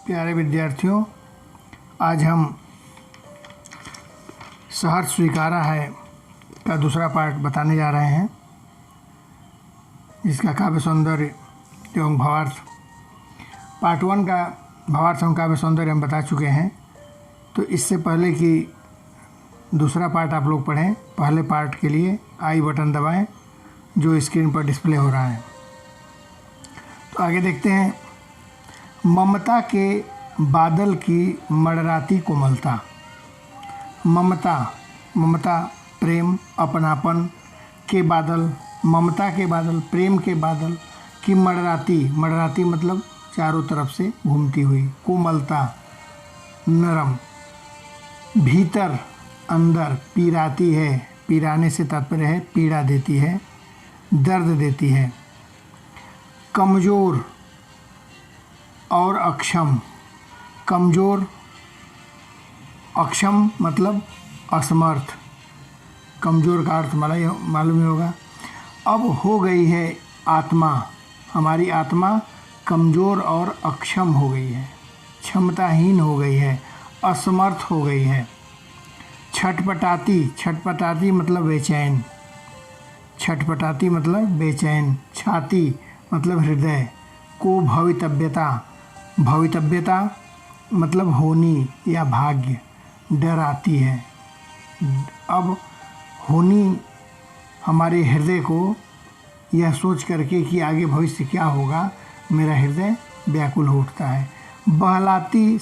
प्यारे विद्यार्थियों, आज हम सहर्ष स्वीकारा है का दूसरा पार्ट बताने जा रहे हैं, जिसका काव्य सौंदर्य एवं भावार्थ। पार्ट 1 का भावार्थ एवं काव्य सौंदर्य हम बता चुके हैं। तो इससे पहले कि दूसरा पार्ट आप लोग पढ़ें, पहले पार्ट के लिए आई बटन दबाएं जो स्क्रीन पर डिस्प्ले हो रहा है। तो आगे देखते हैं। ममता के बादल की मडराती कोमलता। ममता प्रेम, अपनापन के बादल, ममता के बादल, प्रेम के बादल की मडराती मतलब चारों तरफ से घूमती हुई, कोमलता नरम, भीतर अंदर पीराती है, पीराने से तात्पर्य है पीड़ा देती है, दर्द देती है। कमज़ोर और अक्षम, कमज़ोर, अक्षम मतलब असमर्थ। कमज़ोर का अर्थ मालूम ही होगा। अब हो गई है आत्मा, हमारी आत्मा कमज़ोर और अक्षम हो गई है, क्षमताहीन हो गई है, असमर्थ हो गई है। छटपटाती मतलब बेचैन, छटपटाती मतलब बेचैन। छाती मतलब हृदय। को भवितव्यता मतलब होनी या भाग्य, डराती है। अब होनी हमारे हृदय को यह सोच करके कि आगे भविष्य क्या होगा, मेरा हृदय व्याकुल हो उठता है। बहलाती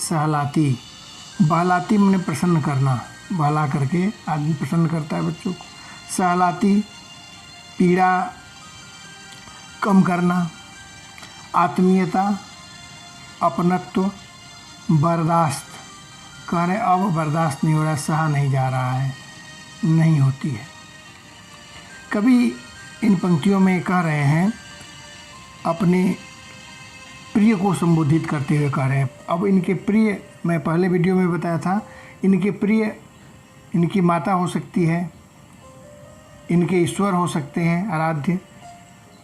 मैंने प्रसन्न करना, बहला करके आदमी प्रसन्न करता है बच्चों को। सहलाती पीड़ा कम करना। आत्मीयता, अपनत्व, बर्दाश्त, कह रहे अब बर्दाश्त नहीं हो रहा, सहा नहीं जा रहा है, नहीं होती है। कभी इन पंक्तियों में कह रहे हैं, अपने प्रिय को संबोधित करते हुए कह रहे हैं। अब इनके प्रिय, मैं पहले वीडियो में बताया था, इनके प्रिय इनकी माता हो सकती है, इनके ईश्वर हो सकते हैं आराध्य,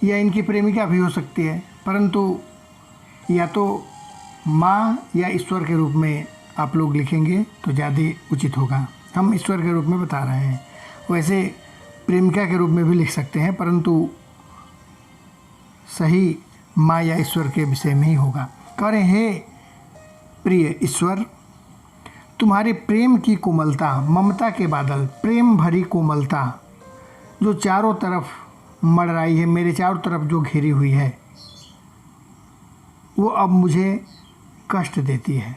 या इनकी प्रेमिका भी हो सकती है, परंतु या तो माँ या ईश्वर के रूप में आप लोग लिखेंगे तो ज़्यादा उचित होगा। हम ईश्वर के रूप में बता रहे हैं, वैसे प्रेमिका के रूप में भी लिख सकते हैं, परंतु सही माँ या ईश्वर के विषय में ही होगा। कह रहे हे प्रिय ईश्वर, तुम्हारे प्रेम की कोमलता, ममता के बादल, प्रेम भरी कोमलता जो चारों तरफ मडराई है, मेरे चारों तरफ जो घेरी हुई है, वो अब मुझे कष्ट देती है,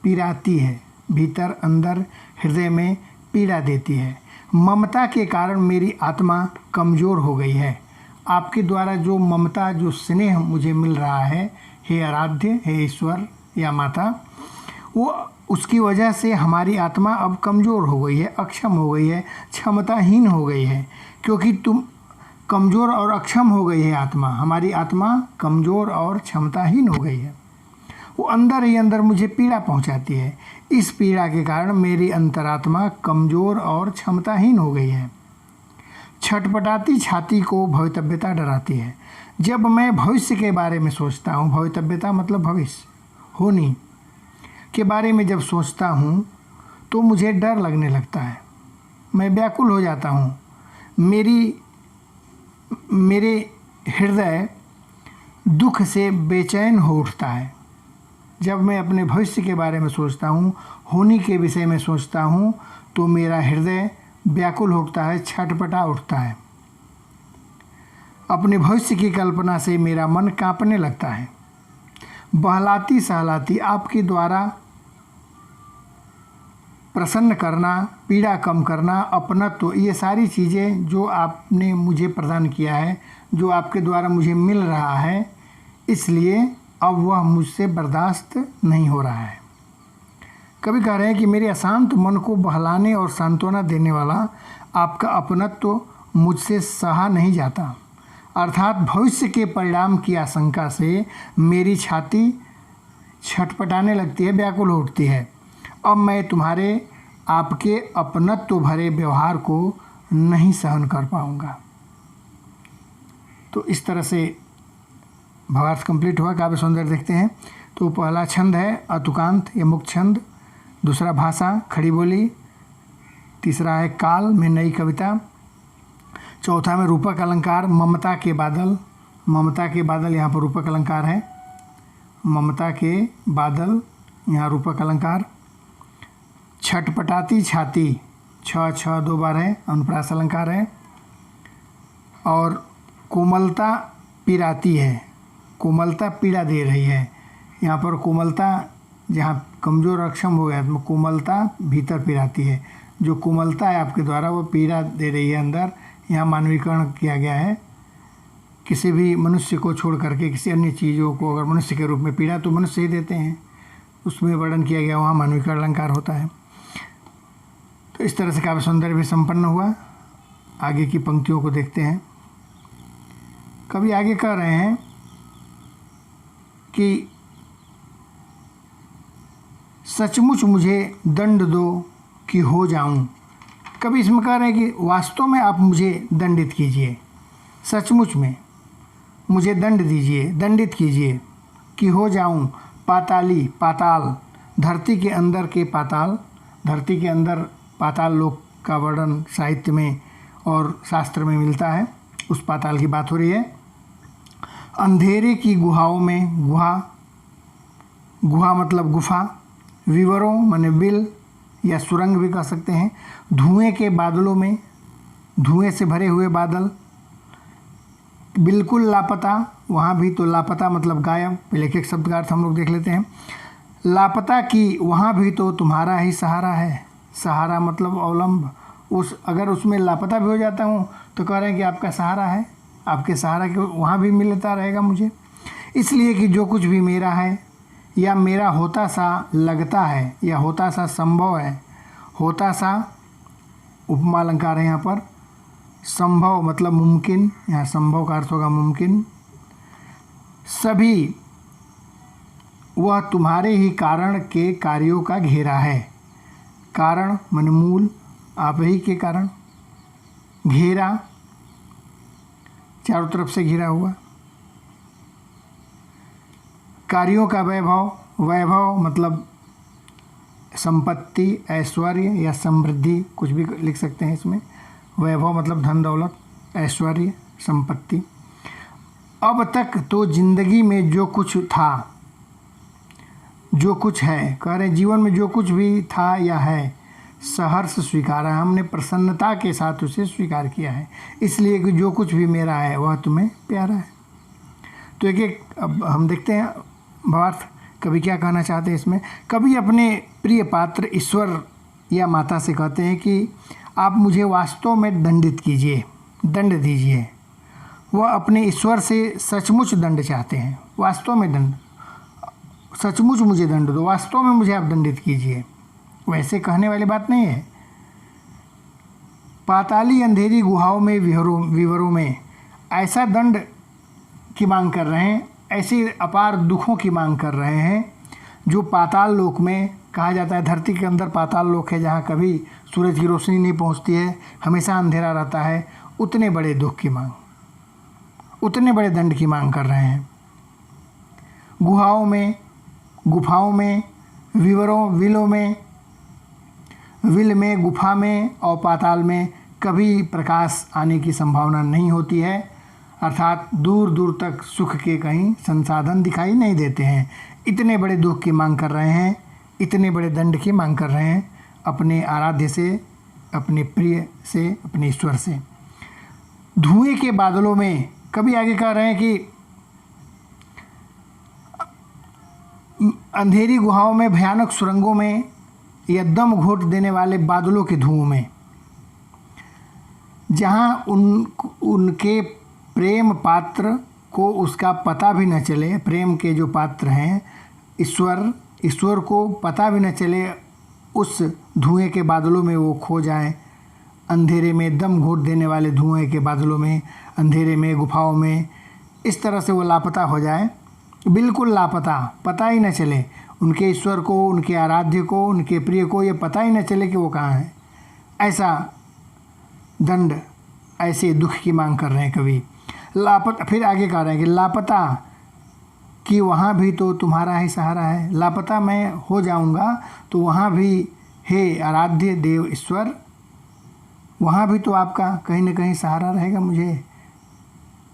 पीड़ाती है, भीतर अंदर हृदय में पीड़ा देती है। ममता के कारण मेरी आत्मा कमज़ोर हो गई है। आपके द्वारा जो ममता, जो स्नेह मुझे मिल रहा है, हे आराध्य, हे ईश्वर या माता, वो उसकी वजह से हमारी आत्मा अब कमज़ोर हो गई है, अक्षम हो गई है, क्षमताहीन हो गई है। क्योंकि तुम कमज़ोर और अक्षम हो गई है आत्मा, हमारी आत्मा कमज़ोर और क्षमताहीन हो गई है। वो अंदर ही अंदर मुझे पीड़ा पहुंचाती है। इस पीड़ा के कारण मेरी अंतरात्मा कमज़ोर और क्षमताहीन हो गई है। छटपटाती छाती को भवितव्यता डराती है। जब मैं भविष्य के बारे में सोचता हूँ, भवितव्यता मतलब भविष्य, होनी के बारे में जब सोचता हूँ तो मुझे डर लगने लगता है, मैं व्याकुल हो जाता हूँ। मेरे हृदय दुख से बेचैन हो उठता है। जब मैं अपने भविष्य के बारे में सोचता हूँ, होनी के विषय में सोचता हूँ, तो मेरा हृदय व्याकुल उठता है, छटपटा उठता है। अपने भविष्य की कल्पना से मेरा मन कांपने लगता है। बहलाती सहलाती, आपके द्वारा प्रसन्न करना, पीड़ा कम करना, अपनत्व, ये सारी चीज़ें जो आपने मुझे प्रदान किया है, जो आपके द्वारा मुझे मिल रहा है, इसलिए अब वह मुझसे बर्दाश्त नहीं हो रहा है। कभी कह रहे हैं कि मेरे अशांत मन को बहलाने और सांत्वना देने वाला आपका अपनत्व मुझसे सहा नहीं जाता। अर्थात भविष्य के परिणाम की आशंका से मेरी छाती छटपटाने लगती है, व्याकुल उठती है। अब मैं तुम्हारे आपके अपनत्व भरे व्यवहार को नहीं सहन कर पाऊंगा। तो इस तरह से भावार्थ कंप्लीट हुआ। काव्य सौंदर्य देखते हैं। तो पहला छंद है अतुकांत या मुक्त छंद, दूसरा भाषा खड़ी बोली, तीसरा है काल में नई कविता, चौथा में रूपक अलंकार ममता के बादल। ममता के बादल यहाँ पर रूपक अलंकार है, ममता के बादल यहाँ रूपक अलंकार। छटपटाती छाती, छ छ 2 बार है, अनुप्रास अलंकार है। और कोमलता पिराती है, कोमलता पीड़ा दे रही है। यहाँ पर कोमलता जहाँ कमज़ोर अक्षम हो गया तो कोमलता भीतर पिराती है, जो कोमलता है आपके द्वारा वो पीड़ा दे रही है अंदर। यहाँ मानवीकरण किया गया है, किसी भी मनुष्य को छोड़ करके किसी अन्य चीज़ों को अगर मनुष्य के रूप में पीड़ा तो मनुष्य ही देते हैं, उसमें वर्णन किया गया, वहाँ मानवीकरण अलंकार होता है। तो इस तरह से काव्य सौंदर्य भी संपन्न हुआ। आगे की पंक्तियों को देखते हैं। कवि आगे कह रहे हैं कि सचमुच मुझे दंड दो कि हो जाऊं। कवि इसमें कह रहे हैं कि वास्तव में आप मुझे दंडित कीजिए, सचमुच में मुझे दंड दीजिए, दंडित कीजिए कि हो जाऊं पाताली, पाताल, धरती के अंदर के पाताल। धरती के अंदर पाताल लोक का वर्णन साहित्य में और शास्त्र में मिलता है, उस पाताल की बात हो रही है। अंधेरे की गुहाओं में, गुहा, गुहा मतलब गुफा, विवरों माने बिल या सुरंग भी कह सकते हैं। धुएं के बादलों में, धुएं से भरे हुए बादल। बिल्कुल लापता, वहाँ भी तो लापता मतलब गायब। पहले एक शब्द का अर्थ हम लोग देख लेते हैं। लापता की वहाँ भी तो तुम्हारा ही सहारा है। सहारा मतलब अवलंब, उस अगर उसमें लापता भी हो जाता हूँ तो कह रहे हैं कि आपका सहारा है, आपके सहारा के वहाँ भी मिलता रहेगा मुझे। इसलिए कि जो कुछ भी मेरा है या मेरा होता सा लगता है या होता सा संभव है। होता सा उपमा अलंकार है यहाँ पर। संभव मतलब मुमकिन, यहाँ संभव का अर्थ होगा मुमकिन। सभी वह तुम्हारे ही कारण के कार्यों का घेरा है। कारण मन मूल, आप ही के कारण। घेरा चारों तरफ से घिरा हुआ। कार्यों का वैभव, वैभव मतलब संपत्ति, ऐश्वर्य या समृद्धि, कुछ भी लिख सकते हैं इसमें। वैभव मतलब धन दौलत, ऐश्वर्य, संपत्ति। अब तक तो जिंदगी में जो कुछ था, जो कुछ है, कह रहे जीवन में जो कुछ भी था या है, सहर्ष स्वीकारा, हमने प्रसन्नता के साथ उसे स्वीकार किया है। इसलिए कि जो कुछ भी मेरा है वह तुम्हें प्यारा है। तो एक एक अब हम देखते हैं भावार्थ कवि क्या कहना चाहते हैं इसमें। कवि अपने प्रिय पात्र ईश्वर या माता से कहते हैं कि आप मुझे वास्तव में दंडित कीजिए, दंड दीजिए। वह अपने ईश्वर से सचमुच दंड चाहते हैं, वास्तव में दंड, सचमुच मुझे दंड दो, वास्तव में मुझे आप दंडित कीजिए। वैसे कहने वाली बात नहीं है। पाताली अंधेरी गुहाओं में विवरों में ऐसा दंड की मांग कर रहे हैं, ऐसे अपार दुखों की मांग कर रहे हैं जो पाताल लोक में कहा जाता है। धरती के अंदर पाताल लोक है जहाँ कभी सूरज की रोशनी नहीं पहुँचती है, हमेशा अंधेरा रहता है। उतने बड़े दुख की मांग, उतने बड़े दंड की मांग कर रहे हैं। गुहाओं में, गुफाओं में, विवरों, विलों में, विल में, गुफा में और पाताल में कभी प्रकाश आने की संभावना नहीं होती है। अर्थात दूर दूर तक सुख के कहीं संसाधन दिखाई नहीं देते हैं। इतने बड़े दुख की मांग कर रहे हैं, इतने बड़े दंड की मांग कर रहे हैं अपने आराध्य से, अपने प्रिय से, अपने ईश्वर से। धुएं के बादलों में कभी आगे कह रहे हैं कि अंधेरी गुहाओं में, भयानक सुरंगों में या दम घोट देने वाले बादलों के धुओं में, जहाँ उनके प्रेम पात्र को उसका पता भी न चले। प्रेम के जो पात्र हैं ईश्वर को पता भी न चले, उस धुएं के बादलों में वो खो जाएं। अंधेरे में, दम घोट देने वाले धुएं के बादलों में, अंधेरे में, गुफाओं में, इस तरह से वो लापता हो जाए, बिल्कुल लापता, पता ही न चले उनके ईश्वर को, उनके आराध्य को, उनके प्रिय को, ये पता ही न चले कि वो कहाँ है। ऐसा दंड, ऐसे दुख की मांग कर रहे हैं कवि। लापता, फिर आगे कह रहे हैं कि लापता कि वहाँ भी तो तुम्हारा ही सहारा है। लापता मैं हो जाऊँगा तो वहाँ भी हे आराध्य देव ईश्वर, वहाँ भी तो आपका कहीं न कहीं सहारा रहेगा मुझे।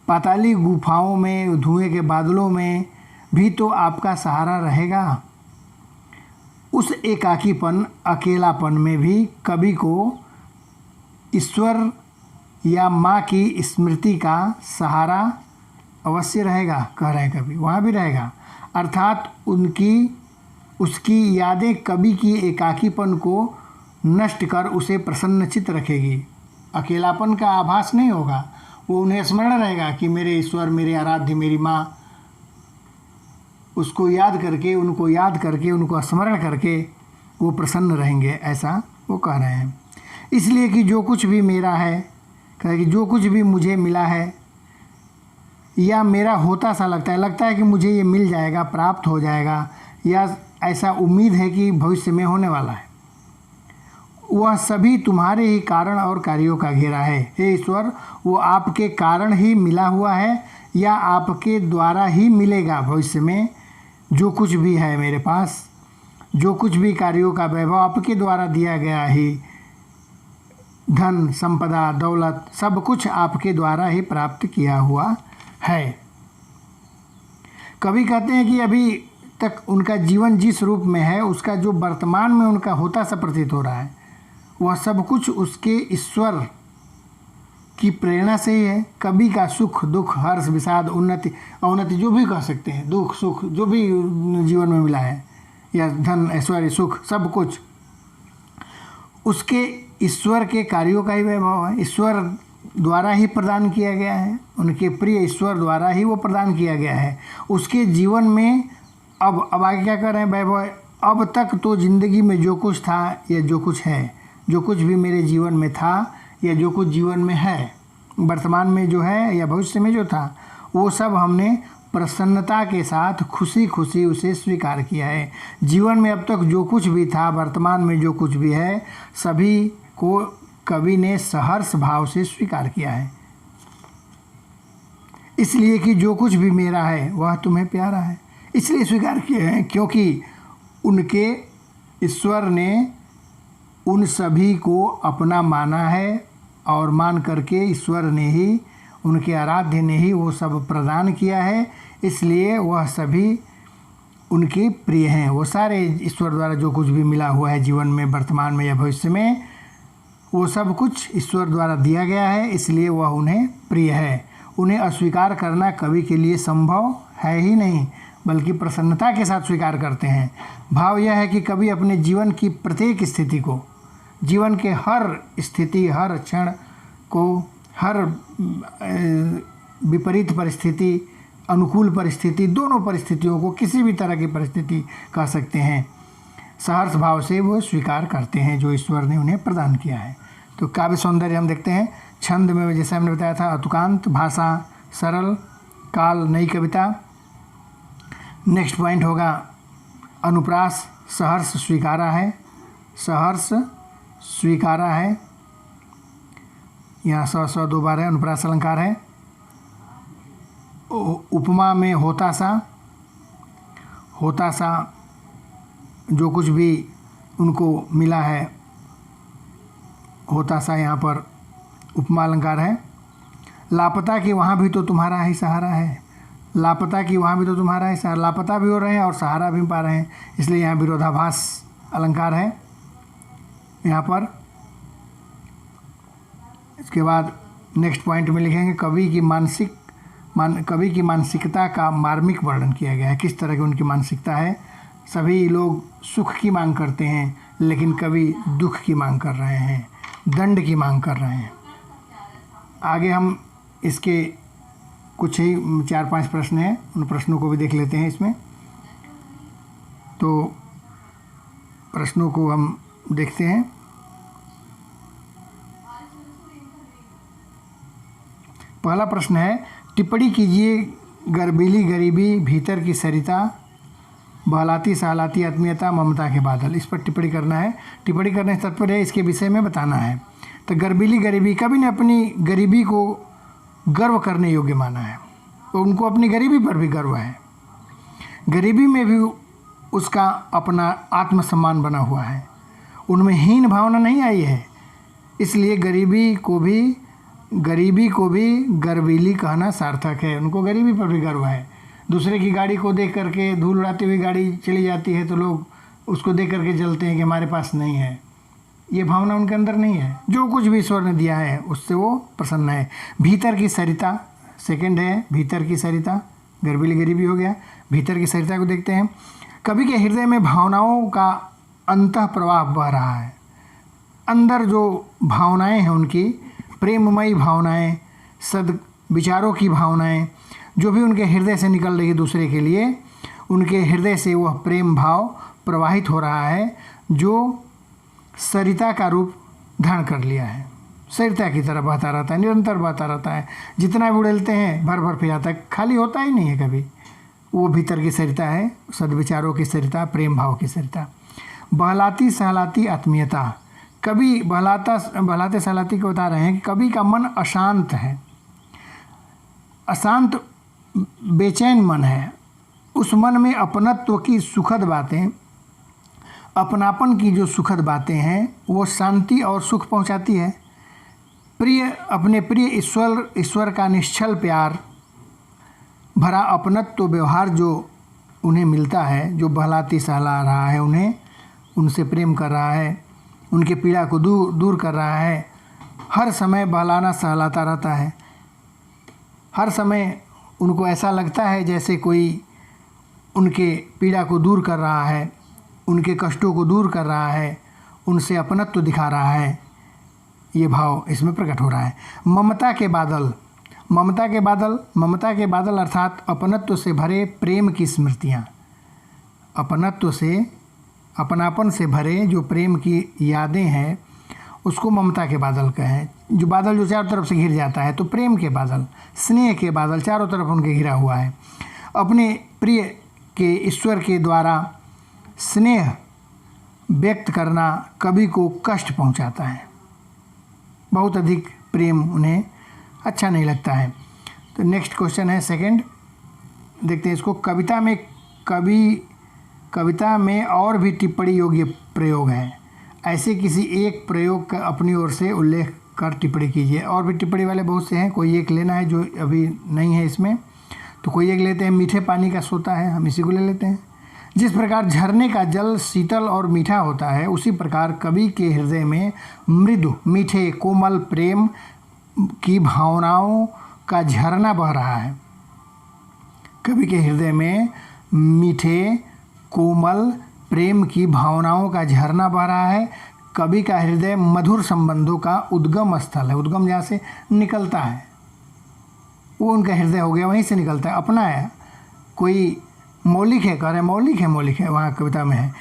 पाताली गुफाओं में, धुएं के बादलों में भी तो आपका सहारा रहेगा। उस एकाकीपन, अकेलापन में भी कवि को ईश्वर या माँ की स्मृति का सहारा अवश्य रहेगा, कह रहे हैं कवि, वहाँ भी रहेगा। अर्थात उसकी यादें कवि की एकाकीपन को नष्ट कर उसे प्रसन्नचित्त रखेगी। अकेलापन का आभास नहीं होगा, वो उन्हें स्मरण रहेगा कि मेरे ईश्वर, मेरे आराध्य, मेरी माँ, उनको याद करके, उनको स्मरण करके वो प्रसन्न रहेंगे, ऐसा वो कह रहे हैं। इसलिए कि जो कुछ भी मेरा है, कहे कि जो कुछ भी मुझे मिला है या मेरा होता सा लगता है कि मुझे ये मिल जाएगा, प्राप्त हो जाएगा, या ऐसा उम्मीद है कि भविष्य में होने वाला है, वह सभी तुम्हारे ही कारण और कार्यों का घेरा है। हे ईश्वर, वो आपके कारण ही मिला हुआ है या आपके द्वारा ही मिलेगा भविष्य में। जो कुछ भी है मेरे पास, जो कुछ भी कार्यों का वैभव आपके द्वारा दिया गया ही, धन, संपदा, दौलत, सब कुछ आपके द्वारा ही प्राप्त किया हुआ है। कवि कहते हैं कि अभी तक उनका जीवन जिस रूप में है, उसका जो वर्तमान में उनका होता सा प्रतीत हो रहा है, वह सब कुछ उसके ईश्वर की प्रेरणा से ही है। कवि का सुख, दुख, हर्ष, विषाद, उन्नति, अवनति, जो भी कह सकते हैं, दुख, सुख, जो भी जीवन में मिला है, या धन, ऐश्वर्य, सुख, सब कुछ उसके ईश्वर के कार्यों का ही वैभव है। ईश्वर द्वारा ही प्रदान किया गया है, उनके प्रिय ईश्वर द्वारा ही वो प्रदान किया गया है उसके जीवन में। अब आगे क्या कर रहे हैं वैभव? अब तक तो ज़िंदगी में जो कुछ था या जो कुछ है, जो कुछ भी मेरे जीवन में था या जो कुछ जीवन में है, वर्तमान में जो है या भविष्य में जो था, वो सब हमने प्रसन्नता के साथ खुशी खुशी उसे स्वीकार किया है। जीवन में अब तक जो कुछ भी था, वर्तमान में जो कुछ भी है, सभी को कवि ने सहर्ष भाव से स्वीकार किया है। इसलिए कि जो कुछ भी मेरा है वह तुम्हें प्यारा है, इसलिए स्वीकार किए हैं क्योंकि उनके ईश्वर ने उन सभी को अपना माना है और मान करके ईश्वर ने ही, उनके आराध्य ने ही वो सब प्रदान किया है, इसलिए वह सभी उनके प्रिय हैं। वो सारे ईश्वर द्वारा जो कुछ भी मिला हुआ है जीवन में, वर्तमान में या भविष्य में, वो सब कुछ ईश्वर द्वारा दिया गया है, इसलिए वह उन्हें प्रिय है। उन्हें अस्वीकार करना कवि के लिए संभव है ही नहीं, बल्कि प्रसन्नता के साथ स्वीकार करते हैं। भाव यह है कि कवि अपने जीवन की प्रत्येक स्थिति को, जीवन के हर स्थिति, हर क्षण को, हर विपरीत परिस्थिति, अनुकूल परिस्थिति, दोनों परिस्थितियों को, किसी भी तरह की परिस्थिति कह सकते हैं, सहर्ष भाव से वो स्वीकार करते हैं जो ईश्वर ने उन्हें प्रदान किया है। तो काव्य सौंदर्य हम देखते हैं। छंद में जैसे हमने बताया था, अतुकांत, भाषा सरल, काल नई कविता। नेक्स्ट पॉइंट होगा अनुप्रास, सहर्ष स्वीकारा है, सहर्ष स्वीकारा है, यहाँ सौ दो बार है, अनुप्रास अलंकार है। उपमा में होता सा जो कुछ भी उनको मिला है, होता सा यहाँ पर उपमा अलंकार है। लापता कि वहाँ भी तो तुम्हारा ही सहारा है, लापता कि वहाँ भी तो तुम्हारा ही सहारा, लापता भी हो रहे हैं और सहारा भी पा रहे हैं, इसलिए यहाँ विरोधाभास अलंकार है यहाँ पर। इसके बाद नेक्स्ट पॉइंट में लिखेंगे कवि की मानसिकता का मार्मिक वर्णन किया गया है। किस तरह की उनकी मानसिकता है। सभी लोग सुख की मांग करते हैं, लेकिन कवि दुख की मांग कर रहे हैं, दंड की मांग कर रहे हैं। आगे हम इसके कुछ ही 4-5 प्रश्न हैं, उन प्रश्नों को भी देख लेते हैं इसमें। तो प्रश्नों को हम देखते हैं। पहला प्रश्न है, टिप्पणी कीजिए, गर्बीली गरीबी, भीतर की सरिता, बहलाती सहलाती आत्मीयता, ममता के बादल, इस पर टिप्पणी करना है। टिप्पणी करने से तात्पर्य इसके विषय में बताना है। तो गर्बीली गरीबी, कवि ने अपनी गरीबी को गर्व करने योग्य माना है, तो उनको अपनी गरीबी पर भी गर्व है। गरीबी में भी उसका अपना आत्मसम्मान बना हुआ है, उनमें हीन भावना नहीं आई है। इसलिए गरीबी को भी गर्वीली कहना सार्थक है। उनको गरीबी पर भी गर्व है। दूसरे की गाड़ी को देख करके, धूल उड़ाती हुई गाड़ी चली जाती है तो लोग उसको देख करके जलते हैं कि हमारे पास नहीं है। ये भावना उनके अंदर नहीं है। जो कुछ भी ईश्वर ने दिया है उससे वो प्रसन्न है। भीतर की सरिता सेकंड है, भीतर की सरिता, गर्वीली गरीबी हो गया। भीतर की सरिता को देखते हैं। कवि के हृदय में भावनाओं का अंतः प्रवाह बह रहा है। अंदर जो भावनाएं हैं उनकी, प्रेममयी भावनाएं, सद विचारों की भावनाएं, जो भी उनके हृदय से निकल रही है दूसरे के लिए, उनके हृदय से वह प्रेम भाव प्रवाहित हो रहा है जो सरिता का रूप धारण कर लिया है। सरिता की तरह बहता रहता है, निरंतर बहता रहता है। जितना भी उड़ेलते हैं भर भर फिर आता है, खाली होता ही नहीं है कभी। वो भीतर की सरिता है, सद्विचारों की सरिता, प्रेम भाव की सरिता। बहलाती सहलाती आत्मीयता। कभी बहलाते सहलाती को बता रहे हैं कि कभी का मन अशांत है, अशांत बेचैन मन है। उस मन में अपनत्व की सुखद बातें, अपनापन की जो सुखद बातें हैं वो शांति और सुख पहुंचाती है। अपने प्रिय ईश्वर का निश्चल प्यार भरा अपनत्व व्यवहार जो उन्हें मिलता है, जो बहलाती सहला रहा है उन्हें, उनसे प्रेम कर रहा है, उनके पीड़ा को दूर कर रहा है, हर समय बहलाना सहलाता रहता है। हर समय उनको ऐसा लगता है जैसे कोई उनके पीड़ा को दूर कर रहा है, उनके कष्टों को दूर कर रहा है, उनसे अपनत्व दिखा रहा है। ये भाव इसमें प्रकट हो रहा है। ममता के बादल अर्थात अपनत्व से भरे प्रेम की स्मृतियाँ, अपनापन से भरे जो प्रेम की यादें हैं उसको ममता के बादल कहें। जो बादल जो चारों तरफ से घिर जाता है, तो प्रेम के बादल, स्नेह के बादल चारों तरफ उनके घिरा हुआ है। अपने प्रिय के ईश्वर के द्वारा स्नेह व्यक्त करना कवि को कष्ट पहुंचाता है। बहुत अधिक प्रेम उन्हें अच्छा नहीं लगता है। तो नेक्स्ट क्वेश्चन है सेकंड, देखते हैं इसको। कविता में और भी टिप्पणी योग्य प्रयोग है। ऐसे किसी एक प्रयोग का अपनी ओर से उल्लेख कर टिप्पणी कीजिए। और भी टिप्पणी वाले बहुत से हैं, कोई एक लेना है जो अभी नहीं है इसमें, तो कोई एक लेते हैं। मीठे पानी का सोता है, हम इसी को ले लेते हैं। जिस प्रकार झरने का जल शीतल और मीठा होता है, उसी प्रकार कवि के हृदय में मृदु मीठे कोमल प्रेम की भावनाओं का झरना बह रहा है। कवि के हृदय में मीठे कोमल प्रेम की भावनाओं का झरना बह रहा है। कवि का हृदय मधुर संबंधों का उद्गम स्थल है। उद्गम जहाँ से निकलता है वो उनका हृदय हो गया, वहीं से निकलता है। अपना है, कोई मौलिक है, कह रहे मौलिक है वहाँ कविता में है।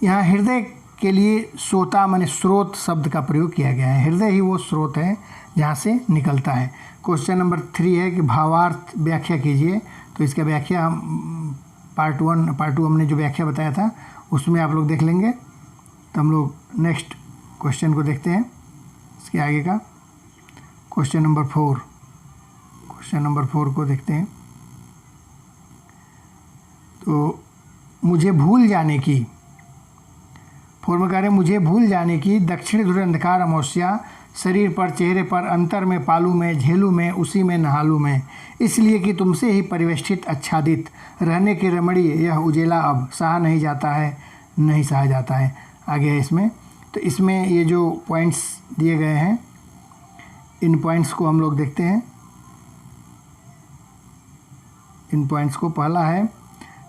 यहाँ हृदय के लिए सोता माने स्रोत शब्द का प्रयोग किया गया है। हृदय ही वो स्रोत है जहाँ से निकलता है। क्वेश्चन नंबर 3 है कि भावार्थ व्याख्या कीजिए। तो इसका व्याख्या हम पार्ट 2 हमने जो व्याख्या बताया था उसमें आप लोग देख लेंगे। तो हम लोग नेक्स्ट क्वेश्चन को देखते हैं, इसके आगे का क्वेश्चन नंबर 4 को देखते हैं। तो मुझे भूल जाने की, मुझे भूल जाने की दक्षिण ध्रुव अंधकार अमावस्या, शरीर पर चेहरे पर अंतर में पालू में झेलू में उसी में नहालू में, इसलिए कि तुमसे ही परिवेष्टित आच्छादित रहने की रमणीय यह उजेला अब सहा नहीं जाता है, नहीं सहा जाता है। आगे है इसमें। तो इसमें ये जो पॉइंट्स दिए गए हैं, इन पॉइंट्स को हम लोग देखते हैं। इन पॉइंट्स को पहला है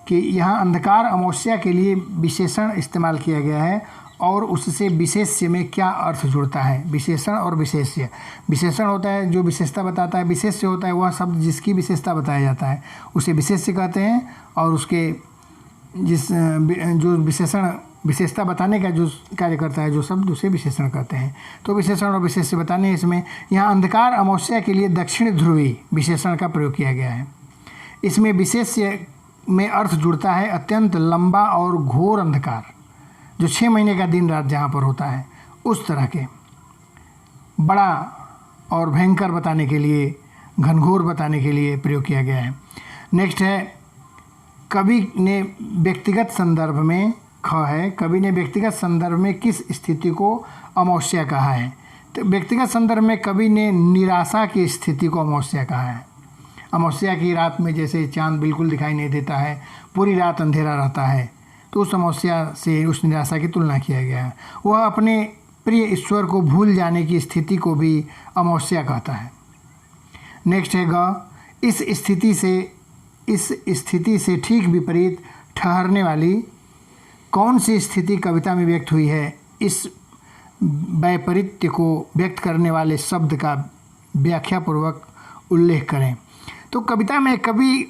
कि यहाँ अंधकार अमावस्या के लिए विशेषण इस्तेमाल किया गया है और उससे विशेष्य में क्या अर्थ जुड़ता है। विशेषण और विशेष्य, विशेषण होता है जो विशेषता बताता है, विशेष्य होता है वह शब्द जिसकी विशेषता बताया जाता है, उसे विशेष्य कहते हैं। और उसके जो विशेषता बताने का जो कार्य करता है जो शब्द, उसे विशेषण कहते हैं। तो विशेषण और विशेष्य बताने इसमें यहाँ अंधकार अमावस्या के लिए दक्षिण ध्रुवी विशेषण का प्रयोग किया गया है। इसमें विशेष्य में अर्थ जुड़ता है अत्यंत लंबा और घोर अंधकार, जो 6 महीने का दिन रात जहाँ पर होता है उस तरह के बड़ा और भयंकर बताने के लिए, घनघोर बताने के लिए प्रयोग किया गया है। नेक्स्ट है कवि ने व्यक्तिगत संदर्भ में कवि ने व्यक्तिगत संदर्भ में किस स्थिति को अमावस्या कहा है? तो व्यक्तिगत संदर्भ में कवि ने निराशा की स्थिति को अमावस्या कहा है। अमावस्या की रात में जैसे चांद बिल्कुल दिखाई नहीं देता है, पूरी रात अंधेरा रहता है, तो उस अमावस्या से उस निराशा की तुलना किया गया है। वह अपने प्रिय ईश्वर को भूल जाने की स्थिति को भी अमावस्या कहता है। नेक्स्ट है ग, इस स्थिति से ठीक विपरीत ठहरने वाली कौन सी स्थिति कविता में व्यक्त हुई है? इस वैपरीत्य को व्यक्त करने वाले शब्द का व्याख्यापूर्वक उल्लेख करें। तो कविता में कवि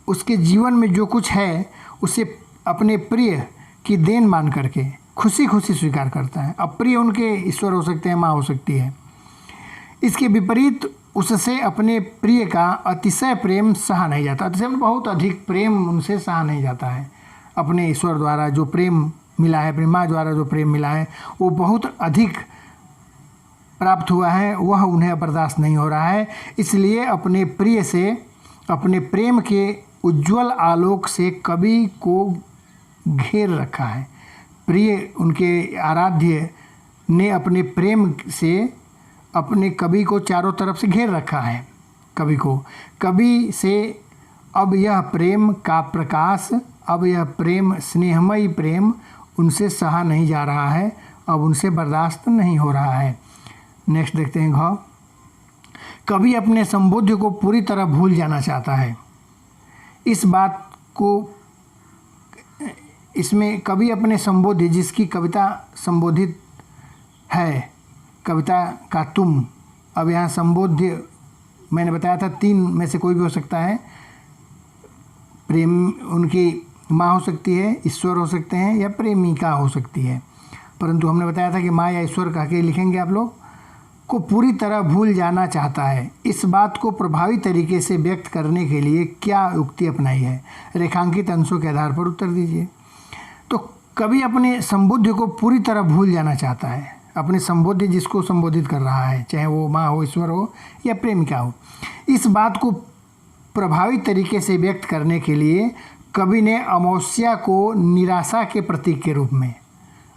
उसके जीवन में जो कुछ है उसे अपने प्रिय की देन मान करके खुशी खुशी स्वीकार करता है। अब प्रिय उनके ईश्वर हो सकते हैं, माँ हो सकती है। इसके विपरीत उससे अपने प्रिय का अतिशय प्रेम सहा नहीं जाता। अतिशय बहुत अधिक प्रेम उनसे सहा नहीं जाता है। अपने ईश्वर द्वारा जो प्रेम मिला है, अपनी माँ द्वारा जो प्रेम मिला है, वो बहुत अधिक प्राप्त हुआ है, वह उन्हें बर्दाश्त नहीं हो रहा है। इसलिए अपने प्रिय से, अपने प्रेम के उज्ज्वल आलोक से कवि को घेर रखा है। प्रिय उनके आराध्य ने अपने प्रेम से अपने कवि को चारों तरफ से घेर रखा है। कवि से अब यह प्रेम का प्रकाश, अब यह प्रेम, स्नेहमयी प्रेम उनसे सहा नहीं जा रहा है, अब उनसे बर्दाश्त नहीं हो रहा है। नेक्स्ट देखते हैं घ, कवि अपने संबोध्य को पूरी तरह भूल जाना चाहता है। इस बात को, इसमें कवि अपने संबोध्य, जिसकी कविता संबोधित है, कविता का तुम, अब यहाँ संबोध्य मैंने बताया था 3 में से कोई भी हो सकता है। प्रेम उनकी माँ हो सकती है, ईश्वर हो सकते हैं, या प्रेमिका हो सकती है। परंतु हमने बताया था कि माँ या ईश्वर कह के लिखेंगे आप लोग, को पूरी तरह भूल जाना चाहता है। इस बात को प्रभावी तरीके से व्यक्त करने के लिए क्या युक्ति अपनाई है? रेखांकित अंशों के आधार पर उत्तर दीजिए। तो कवि अपने संबोध्य को पूरी तरह भूल जाना चाहता है। अपने संबोध्य जिसको संबोधित कर रहा है, चाहे वो माँ हो, ईश्वर हो या प्रेमिका हो, इस बात को प्रभावी तरीके से व्यक्त करने के लिए कवि ने अमावस्या को निराशा के प्रतीक के रूप में,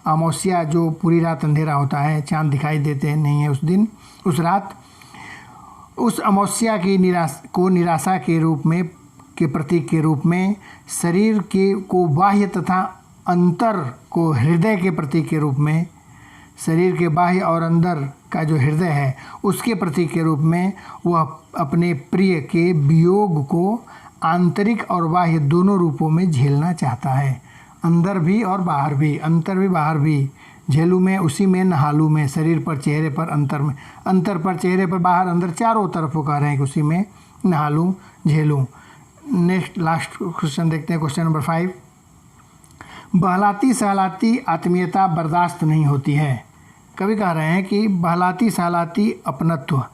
अमावस्या जो पूरी रात अंधेरा होता है, चांद दिखाई देते नहीं है उस दिन, उस रात, उस अमावस्या की निराशा के रूप में, के प्रतीक के रूप में, शरीर के को बाह्य तथा अंतर को हृदय के प्रतीक के रूप में, शरीर के बाह्य और अंदर का जो हृदय है उसके प्रतीक के रूप में वह अपने प्रिय के वियोग को आंतरिक और बाह्य दोनों रूपों में झेलना चाहता है। अंदर भी और बाहर भी, अंतर भी बाहर भी, झेलूँ मैं उसी में नहालूँ मैं, शरीर पर, चेहरे पर, अंतर में, अंतर पर, चेहरे पर, बाहर, अंदर, चारों तरफ वो कह रहे हैं कि उसी में नहालूँ, झेलूँ। नेक्स्ट लास्ट क्वेश्चन देखते हैं, क्वेश्चन नंबर 5। बहलाती सहलाती आत्मीयता बर्दाश्त नहीं होती है। कवि कह रहे हैं कि बहलाती सहलाती अपनत्व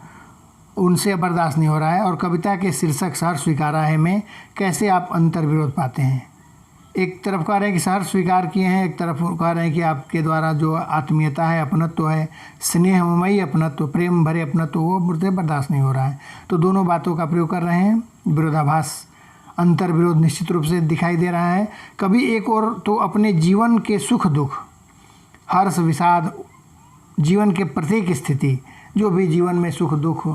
उनसे बर्दाश्त नहीं हो रहा है। और कविता के शीर्षक सहर्ष स्वीकारा है में कैसे आप अंतर विरोध पाते हैं? एक तरफ कह रहे हैं कि सहर्ष स्वीकार किए हैं, एक तरफ कह रहे हैं कि आपके द्वारा जो आत्मीयता है, अपनत्व है, स्नेहमयी अपनत्व, प्रेम भरे अपनत्व, वो मुझे बर्दाश्त नहीं हो रहा है। तो दोनों बातों का प्रयोग कर रहे हैं। विरोधाभास, अंतर विरोध निश्चित रूप से दिखाई दे रहा है। कभी एक और तो अपने जीवन के सुख दुख, हर्ष विषाद, जीवन के प्रत्येक स्थिति, जो भी जीवन में सुख दुख,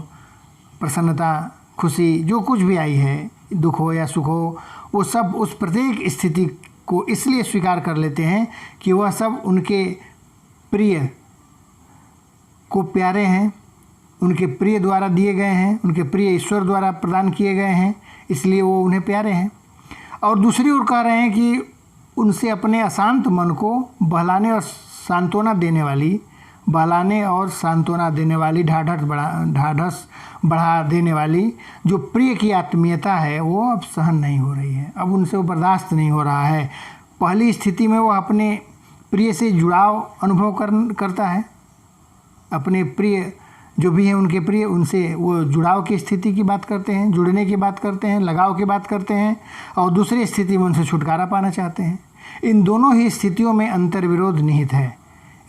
प्रसन्नता, खुशी, जो कुछ भी आई है, दुख हो या सुख हो, वो सब उस प्रत्येक स्थिति को इसलिए स्वीकार कर लेते हैं कि वह सब उनके प्रिय को प्यारे हैं, उनके प्रिय द्वारा दिए गए हैं, उनके प्रिय ईश्वर द्वारा प्रदान किए गए हैं, इसलिए वो उन्हें प्यारे हैं। और दूसरी ओर कह रहे हैं कि उनसे अपने अशांत मन को बहलाने और सांत्वना देने वाली, ढाढ़स बढ़ा देने वाली जो प्रिय की आत्मीयता है वो अब सहन नहीं हो रही है, अब उनसे वो बर्दाश्त नहीं हो रहा है। पहली स्थिति में वो अपने प्रिय से जुड़ाव अनुभव करता है, अपने प्रिय जो भी हैं उनके प्रिय, उनसे वो जुड़ाव की स्थिति की बात करते हैं, जुड़ने की बात करते हैं, लगाव की बात करते हैं, और दूसरी स्थिति में उनसे छुटकारा पाना चाहते हैं। इन दोनों ही स्थितियों में अंतर विरोध निहित है,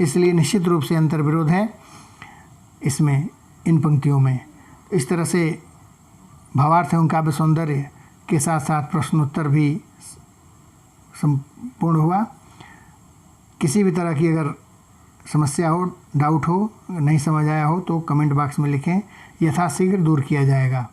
इसलिए निश्चित रूप से अंतर विरोध है इसमें, इन पंक्तियों में। इस तरह से भावार्थ एवं काव्य सौंदर्य के साथ साथ प्रश्नोत्तर भी संपूर्ण हुआ। किसी भी तरह की अगर समस्या हो, डाउट हो, नहीं समझ आया हो तो कमेंट बॉक्स में लिखें, यथाशीघ्र दूर किया जाएगा।